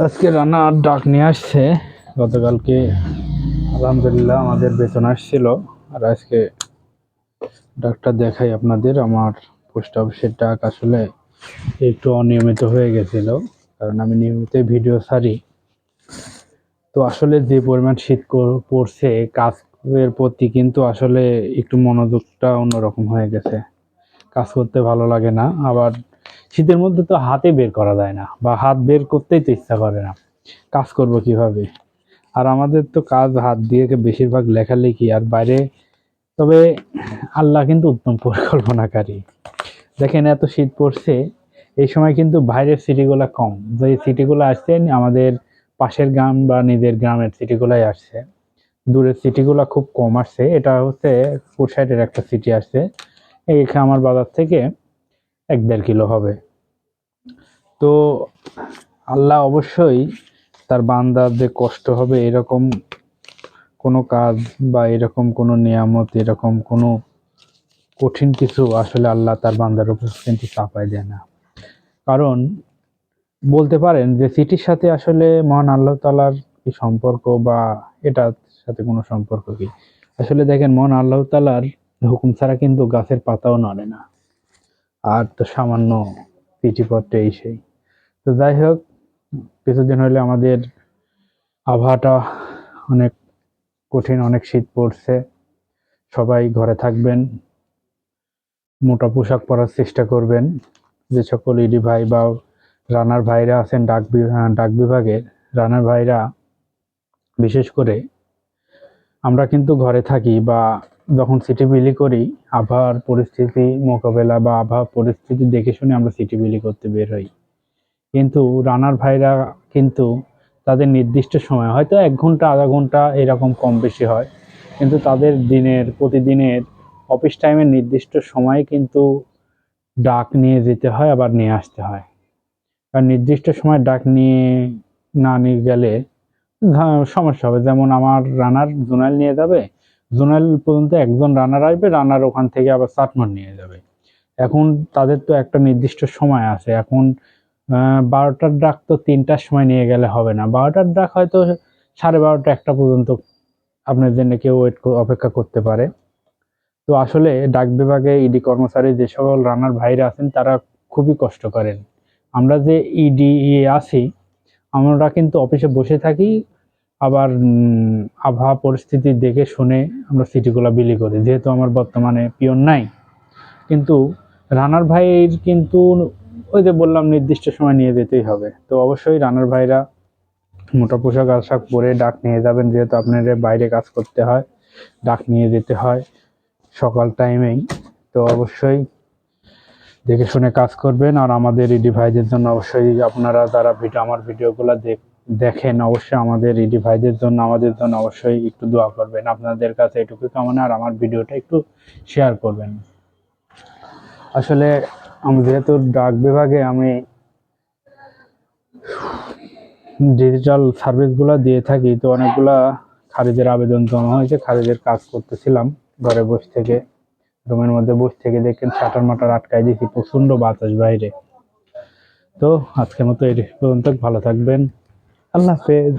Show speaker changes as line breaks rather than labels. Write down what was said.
আজকে রান্নার ডাক নিয়ে আসছে। গতকালকে আলহামদুলিল্লাহ আমাদের বেতন আসছিল। আর আজকে ডাকটা দেখাই আপনাদের। আমার পোস্ট অফিসের ডাক আসলে একটু অনিয়মিত হয়ে গেছিল, কারণ আমি নিয়মিত ভিডিও ছাড়ি। তো আসলে যে পরিমাণ শীত পড়ছে, কাজের প্রতি কিন্তু আসলে একটু মনোযোগটা অন্যরকম হয়ে গেছে। কাজ করতে ভালো লাগে না। আবার শীতের মধ্যে তো হাতে বের করা যায় না, বা হাত বের করতেই তো ইচ্ছা করে না। কাজ করব কিভাবে? আর আমাদের তো কাজ হাত দিয়ে বেশিরভাগ লেখালেখি আর বাইরে। তবে আল্লাহ কিন্তু উত্তম পরিকল্পনাকারী। দেখেন, এত শীত পড়ছে, এই সময় কিন্তু বাইরের সিটিগুলো কম। যে সিটিগুলো আসছে আমাদের পাশের গ্রাম বা নিজের গ্রামের সিটিগুলাই আসছে। দূরের সিটিগুলো খুব কম আসছে। এটা হচ্ছে ফুরসাইটের একটা সিটি আসছে, এই আমার বাজার থেকে 1-1.5 কিলো হবে। তো আল্লাহ অবশ্যই তার বান্দার যে কষ্ট হবে এরকম কোনো কাজ বা এরকম কোনো নিয়ামত, এরকম কোনো কঠিন কিছু আসলে আল্লাহ তার বান্দার উপর কিন্তু চাপায় দেয় না। কারণ বলতে পারেন যে সিটির সাথে আসলে মহান আল্লাহ তাআলার কি সম্পর্ক, বা এটার সাথে কোনো সম্পর্ক কি? আসলে দেখেন, মহান আল্লাহ তাআলার হুকুম ছাড়া কিন্তু গাছের পাতাও নড়ে না। আর তো সামান্য চিঠিপত্র এই সেই। তো যাই হোক, কিছুদিন হলে আমাদের আবহাওয়াটা অনেক কঠিন, অনেক শীত পড়ছে। সবাই ঘরে থাকবেন, মোটা পোশাক পরার চেষ্টা করবেন। যে সকল ইডি ভাই বা রানার ভাইরা আছেন ডাক বিভাগের রানার ভাইরা, বিশেষ করে আমরা কিন্তু ঘরে থাকি বা যখন সিটি বিলি করি, আবহাওয়ার পরিস্থিতি মোকাবেলা বা আবহাওয়ার পরিস্থিতি দেখে শুনে আমরা সিটি বিলি করতে বের হই। কিন্তু রানার ভাইরা কিন্তু তাদের নির্দিষ্ট সময়, হয়তো 1 ঘন্টা আধা ঘন্টা এরকম কম বেশি হয়, কিন্তু তাদের প্রতিদিনের অফিস টাইমের নির্দিষ্ট সময়ে কিন্তু ডাক নিয়ে যেতে হয়, আবার নিয়ে আসতে হয়। আর নির্দিষ্ট সময় ডাক নিয়ে না নিয়ে গেলে সমস্যা হবে। যেমন আমার রানার জোনাল নিয়ে যাবে, জোনাল পর্যন্ত একজন রানার আসবে, রানার ওখান থেকে আবার চাটমোহর নিয়ে যাবে। এখন তাদের তো একটা নির্দিষ্ট সময় আছে। এখন 12টার ডাক তো 3টার সময় নিয়ে গেলে হবে না। 12টার ডাক হয়তো 12:30 1টা পর্যন্ত আপনার জন্য কেউ অপেক্ষা করতে পারে। তো আসলে ডাক বিভাগে ইডি কর্মচারী যে সকল রানার ভাইরা আছেন তারা খুবই কষ্ট করেন। আমরা যে ইডি আছি, আমরা কিন্তু অফিসে বসে থাকি, আবার আবহাওয়া পরিস্থিতি দেখে শুনে আমরা সিটিগুলো বিলি করি, যেহেতু আমার বর্তমানে পিয়ন নাই। কিন্তু রানার ভাইয়ের কিন্তু ওই যে বললাম নির্দিষ্ট সময় নিয়ে যেতেই হবে। তো অবশ্যই রানার ভাইরা মোটা পোশাক আশাক পরে ডাক নিয়ে যাবেন, যেহেতু আপনাদের বাইরে কাজ করতে হয়, ডাক নিয়ে যেতে হয় সকাল টাইমেই। তো অবশ্যই দেখে শুনে কাজ করবেন। আর আমাদের ইডি ভাইদের জন্য অবশ্যই, আপনারা যারা আমার ভিডিওগুলো দেখেন, অবশ্যই আমাদের ইডি ভাইদের জন্য, আমাদের জন্য অবশ্যই একটু দোয়া করবেন। আপনাদের কাছে এটুকু কামনা। আর আমার ভিডিওটা একটু শেয়ার করবেন। আসলে আমি যেহেতু ডাক বিভাগে আমি ডিজিটাল সার্ভিসগুলো দিয়ে থাকি, তো অনেকগুলা খারিজের আবেদন জমা হয়েছে, খারিজের কাজ করতেছিলাম ঘরে বসে থেকে, রুমের মধ্যে বসে থেকে। দেখেন শাটার মাটার আটকাই দিয়েছি, প্রচন্ড বাতাস বাইরে। তো আজকের মতো এই পর্যন্ত, ভালো থাকবেন, আল্লাহ হাফেজ।